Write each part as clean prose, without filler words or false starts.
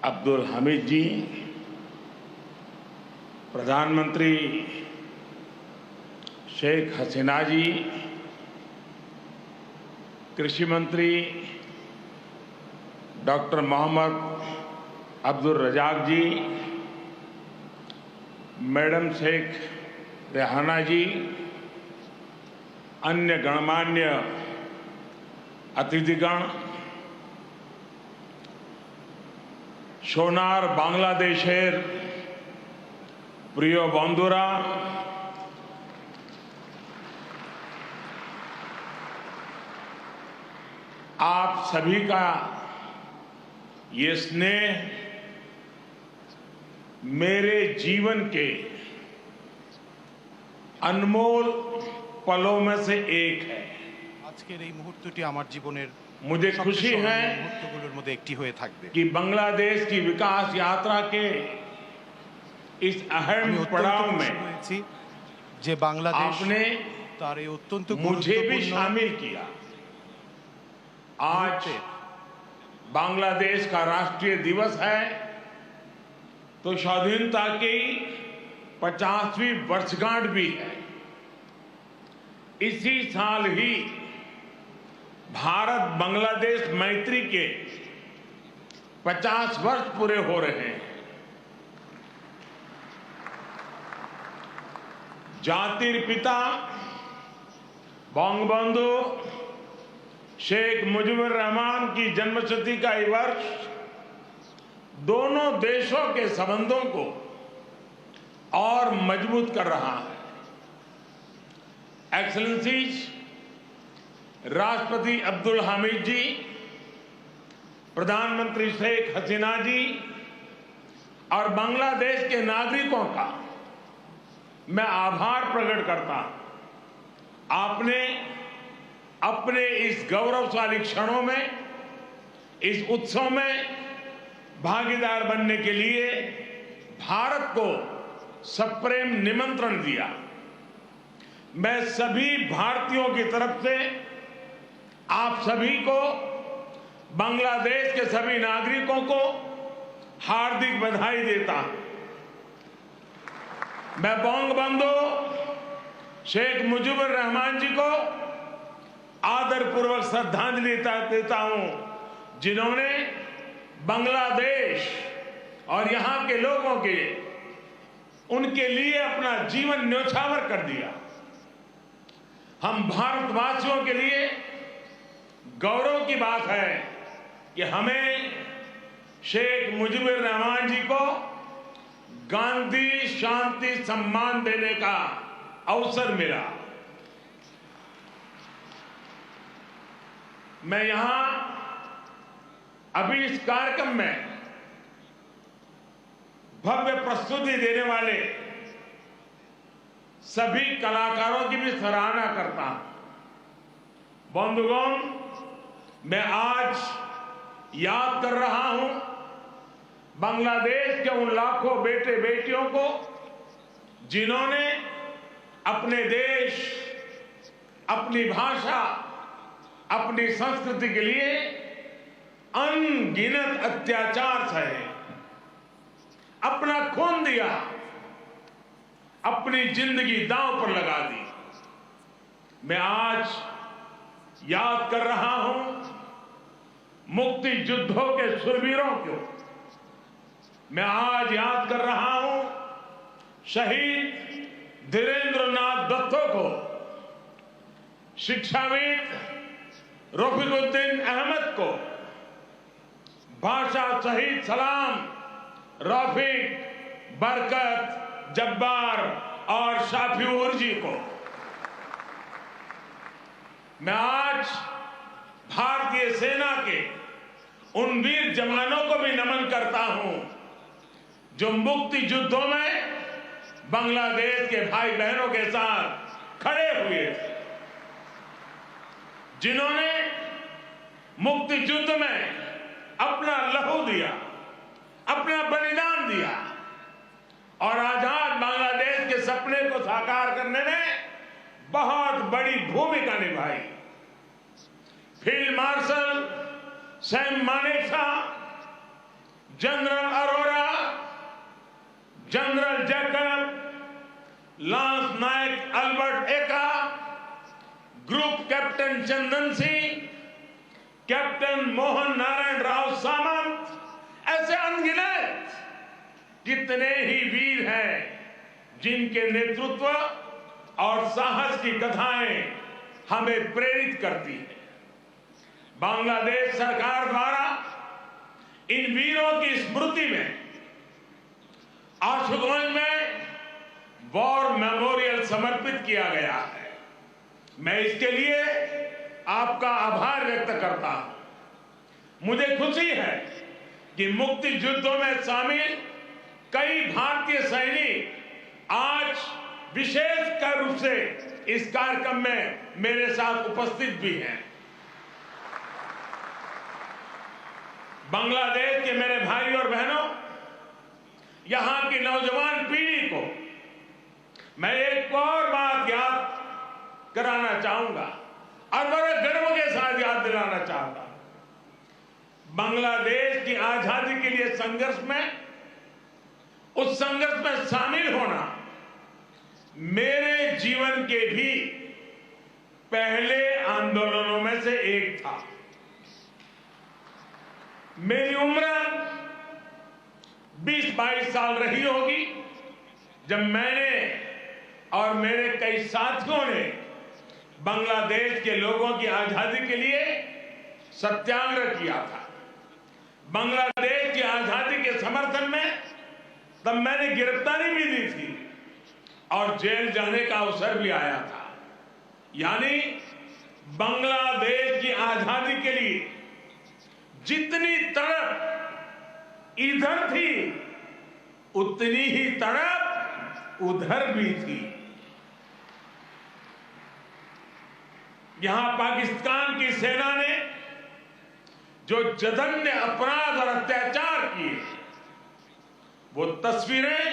अब्दुल हमीद जी, प्रधानमंत्री शेख हसीना जी, कृषि मंत्री डॉक्टर मोहम्मद अब्दुल रजाक जी, मैडम शेख रेहाना जी, अन्य गणमान्य अतिथिगण, सोनार बांग्लादेशेर प्रिय बंधुरा, आप सभी का ये स्नेह मेरे जीवन के अनमोल पलों में से एक है। আজকের এই মুহূর্তটি আমার জীবনের मुझे खुशी है মুহূর্তগুলোর মধ্যে একটি হয়ে থাকবে कि बांग्लादेश की विकास यात्रा के इस अहम पड़ाव में যে বাংলাদেশ आपने তার এই অত্যন্ত मुझे भी शामिल किया। आज बांग्लादेश का राष्ट्रीय दिवस है तो स्वाधीनता की 50वीं वर्षगांठ भी है। इसी साल ही भारत बांग्लादेश मैत्री के 50 वर्ष पूरे हो रहे हैं। जातिर पिता बंगबंधु शेख मुजीबुर रहमान की जन्मशती का ये वर्ष दोनों देशों के संबंधों को और मजबूत कर रहा है। एक्सेलेंसीज, राष्ट्रपति अब्दुल हमीद जी, प्रधानमंत्री शेख हसीना जी और बांग्लादेश के नागरिकों का मैं आभार प्रकट करता हूं। आपने अपने इस गौरवशाली क्षणों में, इस उत्सव में भागीदार बनने के लिए भारत को सप्रेम निमंत्रण दिया। मैं सभी भारतीयों की तरफ से आप सभी को, बांग्लादेश के सभी नागरिकों को हार्दिक बधाई देता हूं। मैं बंगबंधु शेख मुजीबुर रहमान जी को आदरपूर्वक श्रद्धांजलि देता हूं, जिन्होंने बांग्लादेश और यहां के लोगों के उनके लिए अपना जीवन न्यौछावर कर दिया। हम भारतवासियों के लिए गौरव की बात है कि हमें शेख मुजीबुर रहमान जी को गांधी शांति सम्मान देने का अवसर मिला। मैं यहां अभी इस कार्यक्रम में भव्य प्रस्तुति देने वाले सभी कलाकारों की भी सराहना करता हूं। बंधुगण, मैं आज याद कर रहा हूं बांग्लादेश के उन लाखों बेटे बेटियों को जिन्होंने अपने देश, अपनी भाषा, अपनी संस्कृति के लिए अनगिनत अत्याचार सहे, अपना खून दिया, अपनी जिंदगी दांव पर लगा दी। मैं आज याद कर रहा हूं मुक्ति युद्धों के शूरवीरों को। मैं आज याद कर रहा हूं शहीद धीरेंद्रनाथ दत्तो को, शिक्षाविद रफीकुद्दीन अहमद को, भाषा शहीद सलाम, रफीक, बरकत, जब्बार और शाफिऊर जी को। मैं आज भारतीय सेना के उन वीर जवानों को भी नमन करता हूं जो मुक्ति युद्धों में बांग्लादेश के भाई बहनों के साथ खड़े हुए थे, जिन्होंने मुक्ति युद्ध में अपना लहू दिया, अपना बलिदान दिया और आजाद बांग्लादेश के सपने को साकार करने में बहुत बड़ी भूमिका निभाई। Field marshal Sam Manekshaw, general Arora, general Jacob, lance Naik Albert Ekka, group captain Chandan Singh, captain Mohan Narayan Rao Samant, ऐसे अनगिनत कितने ही वीर हैं जिनके नेतृत्व और साहस की कथाएं हमें प्रेरित करती हैं। बांग्लादेश सरकार द्वारा इन वीरों की स्मृति में आशुगंज में वॉर मेमोरियल समर्पित किया गया है। मैं इसके लिए आपका आभार व्यक्त करता हूं। मुझे खुशी है कि मुक्ति युद्धों में शामिल कई भारतीय सैनिक आज विशेष रूप से इस कार्यक्रम में मेरे साथ उपस्थित भी हैं। बांग्लादेश के मेरे भाई और बहनों, यहां की नौजवान पीढ़ी को मैं एक और बात याद कराना चाहूंगा और बड़े गर्व के साथ याद दिलाना चाहता हूं। बांग्लादेश की आजादी के लिए संघर्ष में, उस संघर्ष में शामिल होना मेरे जीवन के भी पहले आंदोलनों में से एक था। मेरी उम्र 20-22 साल रही होगी जब मैंने और मेरे कई साथियों ने बांग्लादेश के लोगों की आजादी के लिए सत्याग्रह किया था। बांग्लादेश की आजादी के समर्थन में तब मैंने गिरफ्तारी भी दी थी और जेल जाने का अवसर भी आया था। यानी बांग्लादेश की आजादी के लिए जितनी तड़प इधर थी उतनी ही तड़प उधर भी थी। यहां पाकिस्तान की सेना ने जो जघन्य अपराध और अत्याचार किए, वो तस्वीरें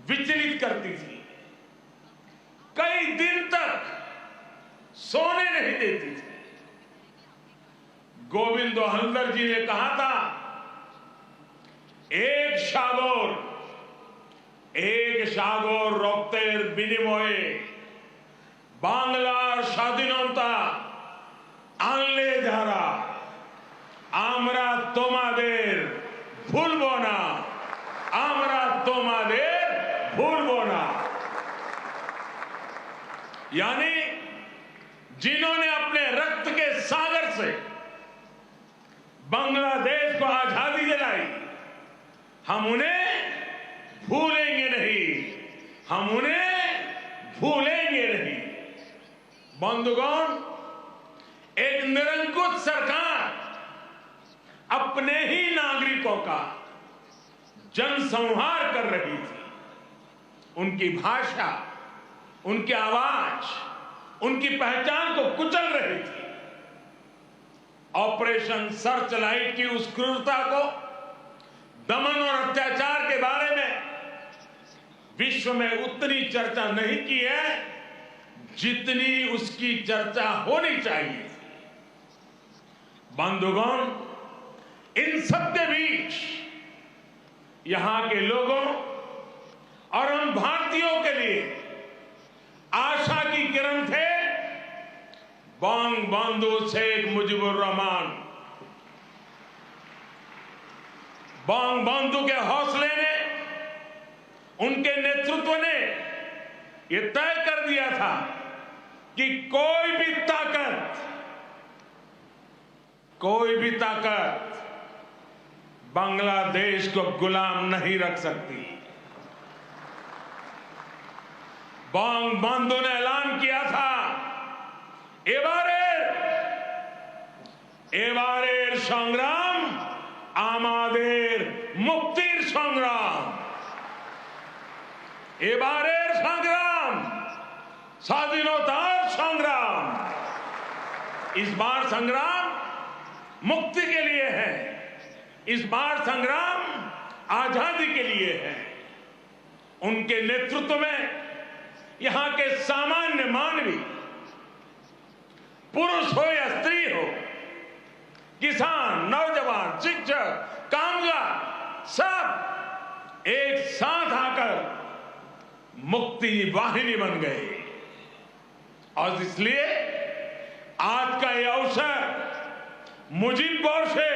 विचलित करती थी। कई दिन तक सोने नहीं देती थी। गोविंदो हल्दर जी ने कहा था, एक সাগর রক্তের বিনিময়ে বাংলার স্বাধীনতা আনলে যারা, আমরা তোমাদের ভুলবো না, আমরা তোমাদের ভুলবো না। यानी जिन्होंने अपने रक्त के सागर से बांग्लादेश को आजादी दिलाई, हम उन्हें भूलेंगे नहीं, हम उन्हें भूलेंगे नहीं। बंधुगण, एक निरंकुश सरकार अपने ही नागरिकों का जनसंहार कर रही थी। उनकी भाषा, उनकी आवाज, उनकी पहचान को कुचल रही थी। ऑपरेशन सर्चलाइट की उस क्रूरता को, दमन और अत्याचार के बारे में विश्व में उतनी चर्चा नहीं की है जितनी उसकी चर्चा होनी चाहिए। बंधुगण, इन सबके बीच यहां के लोगों और हम भारतीयों के लिए आशा की किरण थे बंगबंधु शेख मुजीबुर रहमान। बंगबंधु के हौसले ने, उनके नेतृत्व ने यह तय कर दिया था कि कोई भी ताकत बांग्लादेश को गुलाम नहीं रख सकती। बंगबंधु ने ऐलान किया था, এবারের সংগ্রাম আমাদের মুক্তির সংগ্রাম। এবারের সংগ্রাম স্বাধীনতার সংग्राम। इस बार संग्राम मुक्ति के लिए है, इस बार संग्राम आजादी के लिए है। उनके नेतृत्व में यहां के सामान्य मानवी, पुरुष हो या स्त्री हो, किसान, नौजवान, शिक्षक, कामगार, सब एक साथ आकर मुक्ति वाहिनी बन गए। और इसलिए आज का यह अवसर मुजीब बोरसे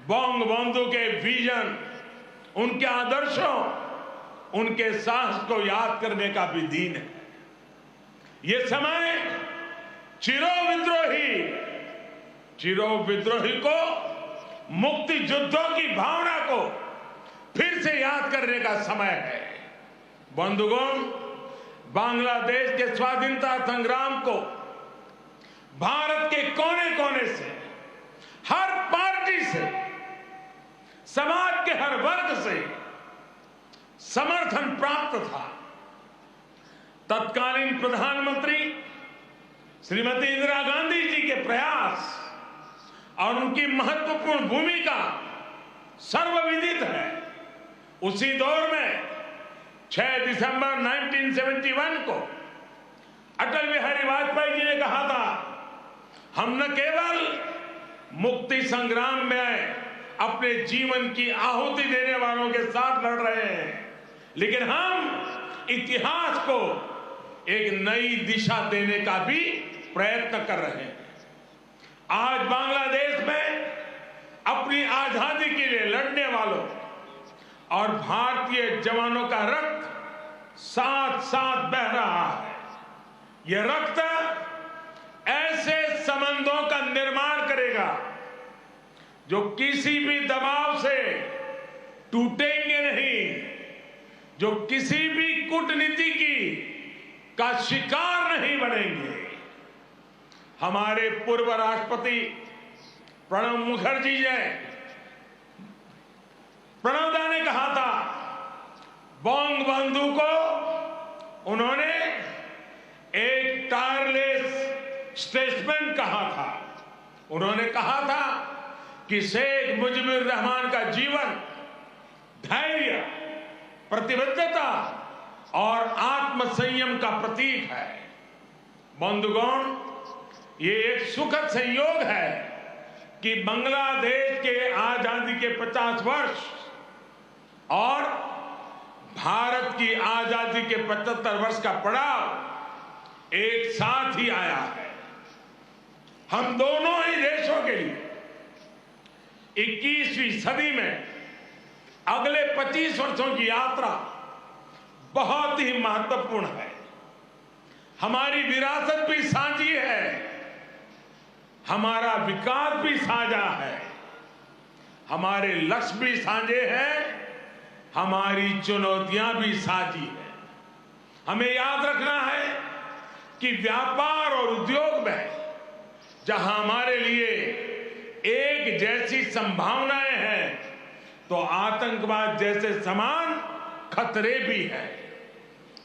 बंगबंधु के विजन, उनके आदर्शों, उनके साहस को याद करने का भी दिन है। ये समय चिरो विद्रोही को, मुक्ति युद्धों की भावना को फिर से याद करने का समय है। बंधुगण, बांग्लादेश के स्वाधीनता संग्राम को भारत के कोने कोने से, हर पार्टी से, समाज के हर वर्ग से समर्थन प्राप्त था। तत्कालीन प्रधानमंत्री श्रीमती इंदिरा गांधी जी के प्रयास और उनकी महत्वपूर्ण भूमिका सर्वविदित है। उसी दौर में 6 दिसंबर 1971 को अटल बिहारी वाजपेयी जी ने कहा था, हम न केवल मुक्ति संग्राम में अपने जीवन की आहुति देने वालों के साथ लड़ रहे हैं, लेकिन हम इतिहास को एक नई दिशा देने का भी प्रयत्न कर रहे हैं। आज बांग्लादेश में अपनी आजादी के लिए लड़ने वालों और भारतीय जवानों का रक्त साथ साथ बह रहा है। यह रक्त ऐसे संबंधों का निर्माण करेगा जो किसी भी दबाव से टूटेंगे नहीं, जो किसी भी कूटनीति का शिकार नहीं बनेंगे। हमारे पूर्व राष्ट्रपति प्रणब मुखर्जी ने, प्रणबदा ने कहा था, बंगबंधु को उन्होंने एक टायरलेस स्टेट्समैन कहा था। उन्होंने कहा था कि शेख मुजीबुर रहमान का जीवन धैर्य, प्रतिबद्धता और आत्मसंयम का प्रतीक है। बंधुगण, ये एक सुखद संयोग है कि बांग्लादेश के आजादी के 50 वर्ष और भारत की आजादी के 75 वर्ष का पड़ाव एक साथ ही आया है। हम दोनों ही देशों के लिए 21वीं सदी में अगले 25 वर्षों की यात्रा बहुत ही महत्वपूर्ण है। हमारी विरासत भी साझी है, हमारा विकास भी साझा है, हमारे लक्ष्य भी साझे हैं, हमारी चुनौतियां भी साझी हैं। हमें याद रखना है कि व्यापार और उद्योग में जहां हमारे लिए एक जैसी संभावनाएं हैं, तो आतंकवाद जैसे समान खतरे भी हैं।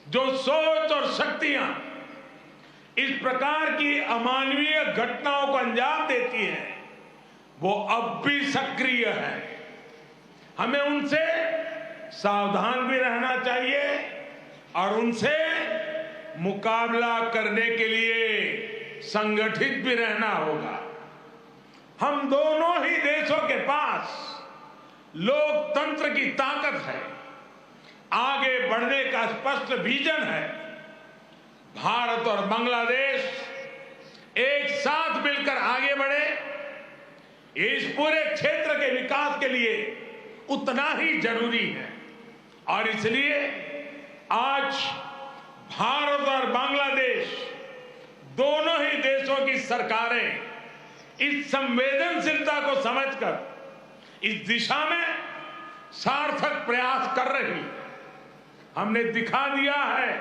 जो सोच और शक्तियां इस प्रकार की अमानवीय घटनाओं को अंजाम देती हैं, वो अब भी सक्रिय है। हमें उनसे सावधान भी रहना चाहिए और उनसे मुकाबला करने के लिए संगठित भी रहना होगा। हम दोनों ही देशों के पास लोकतंत्र की ताकत है, आगे बढ़ने का स्पष्ट विजन है। भारत और बांग्लादेश एक साथ मिलकर आगे बढ़े, इस पूरे क्षेत्र के विकास के लिए उतना ही जरूरी है। और इसलिए आज भारत और बांग्लादेश दोनों ही देशों की सरकारें इस संवेदनशीलता को समझकर इस दिशा में सार्थक प्रयास कर रही है। हमने दिखा दिया है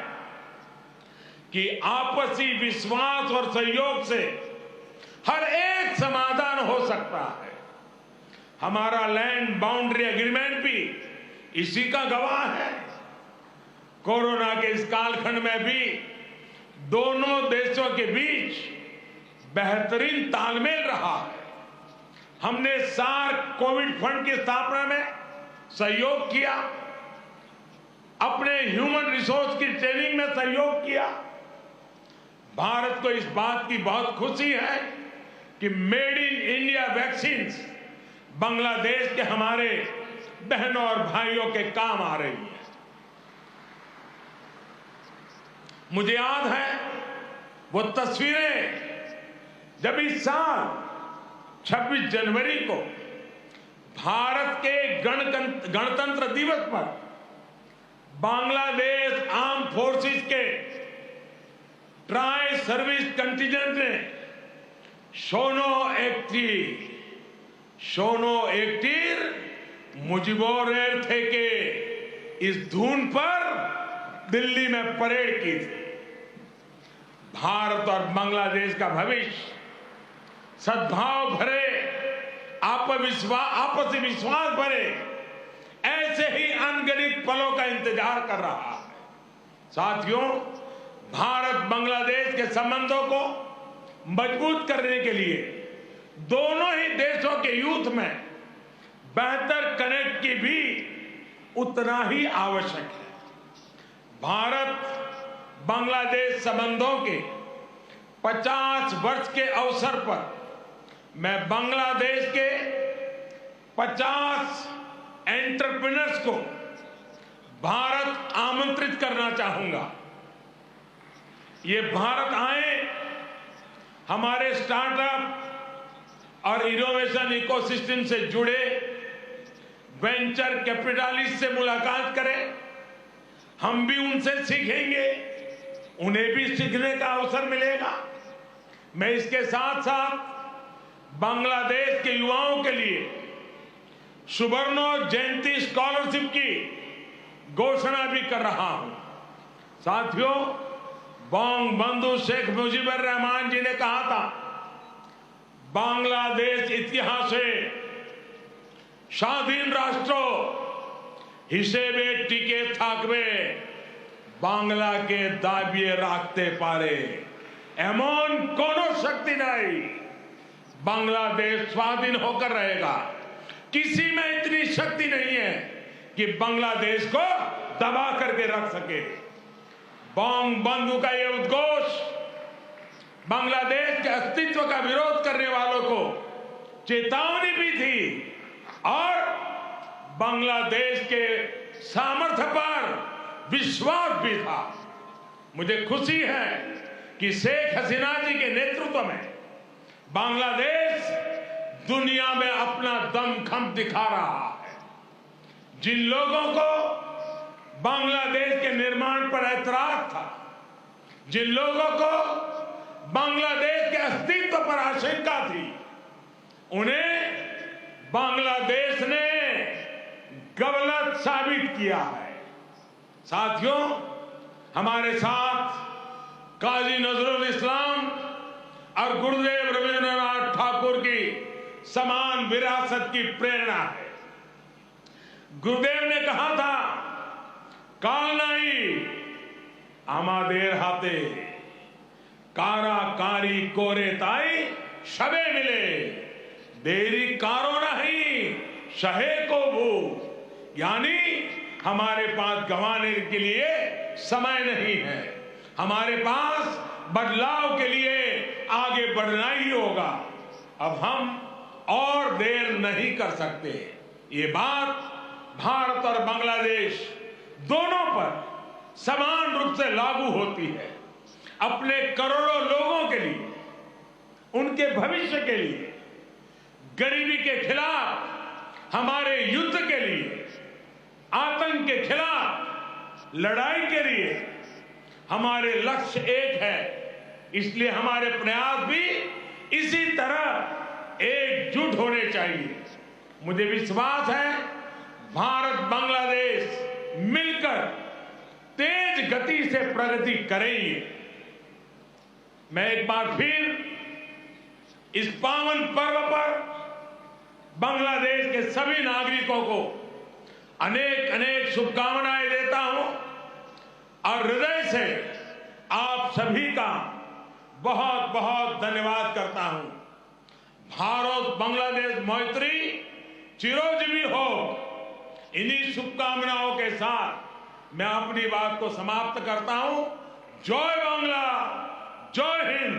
कि आपसी विश्वास और सहयोग से हर एक समाधान हो सकता है। हमारा लैंड बाउंड्री एग्रीमेंट भी इसी का गवाह है। कोरोना के इस कालखंड में भी दोनों देशों के बीच बेहतरीन तालमेल रहा है। हमने सार्क कोविड फंड की स्थापना में सहयोग किया, अपने ह्यूमन रिसोर्स की ट्रेनिंग में सहयोग किया। भारत को इस बात की बहुत खुशी है कि made in India vaccine Bangladesh के हमारे बहनों और भाइयों के काम आ रही है। मुझे याद है वो तस्वीरें जब इस साल 26 जनवरी को भारत के गणतंत्र दिवस पर बांग्लादेश आर्म फोर्सेस के ट्राई सर्विस कंटिजेंट ने शोनो एक्टिर मुजिबोर थे के इस धुन पर दिल्ली में परेड की थी। भारत और बांग्लादेश का भविष्य सद्भाव भरे, आपसी विश्वास भरे ऐसे ही अनगिनत पलों का इंतजार कर रहा है। साथियों, भारत बांग्लादेश के संबंधों को मजबूत करने के लिए दोनों ही देशों के यूथ में बेहतर कनेक्ट की भी उतना ही आवश्यक है। भारत बांग्लादेश संबंधों के 50 वर्ष के अवसर पर मैं बांग्लादेश के 50 एंटरप्रेन्योर्स को भारत आमंत्रित करना चाहूंगा। ये भारत आए, हमारे स्टार्टअप और इनोवेशन इकोसिस्टम से जुड़े वेंचर कैपिटलिस्ट से मुलाकात करें। हम भी उनसे सीखेंगे, उन्हें भी सीखने का अवसर मिलेगा। मैं इसके साथ साथ बांग्लादेश के युवाओं के लिए सुवर्णो जयंती स्कॉलरशिप की घोषणा भी कर रहा हूं। साथियों, बंगबंधु शेख मुजीबुर रहमान जी ने कहा था, बांग्लादेश इतिहासे স্বাধীন রাষ্ট্র হিসেবে টিকে থাকবে বাংলাকে দাবিয়ে রাখতে পারে এমন কোন শক্তি নাই। बांग्लादेश स्वाधीन होकर रहेगा। किसी में इतनी शक्ति नहीं है कि बांग्लादेश को दबा करके रख सके। बंगबंधु का यह उद्घोष बांग्लादेश के अस्तित्व का विरोध करने वालों को चेतावनी भी थी और बांग्लादेश के सामर्थ्य पर विश्वास भी था। मुझे खुशी है कि शेख हसीना जी के नेतृत्व में बांग्लादेश दुनिया में अपना दमखम दिखा रहा है। जिन लोगों को बांग्लादेश के निर्माण पर ऐतराज था, जिन लोगों को बांग्लादेश के अस्तित्व पर आशंका थी, उन्हें बांग्लादेश ने गलत साबित किया है। साथियों, हमारे साथ काजी नजरुल इस्लाम और गुरुदेव रविंद्रनाथ ठाकुर की समान विरासत की प्रेरणा है। गुरुदेव ने कहा था, काल नहीं आमादेर हाथे काराकारी कोरे ताई शबे मिले देरी कारो नहीं शहे को भू। यानी हमारे पास गंवाने के लिए समय नहीं है, हमारे पास बदलाव के लिए आगे बढ़ना ही होगा। अब हम और देर नहीं कर सकते। ये बात भारत और बांग्लादेश दोनों पर समान रूप से लागू होती है। अपने करोड़ों लोगों के लिए, उनके भविष्य के लिए, गरीबी के खिलाफ हमारे युद्ध के लिए, आतंक के खिलाफ लड़ाई के लिए हमारे लक्ष्य एक है। इसलिए हमारे प्रयास भी इसी तरह एकजुट होने चाहिए। मुझे विश्वास है भारत बांग्लादेश मिलकर तेज गति से प्रगति करेंगे। मैं एक बार फिर इस पावन पर्व पर बांग्लादेश के सभी नागरिकों को अनेक अनेक शुभकामनाएं देता हूं और हृदय से आप सभी का बहुत बहुत धन्यवाद करता हूं। भारत बांग्लादेश मैत्री चिरंजीवी हो। इन्हीं शुभकामनाओं के साथ मैं अपनी बात को समाप्त करता हूं। जय बांग्ला, जय हिंद।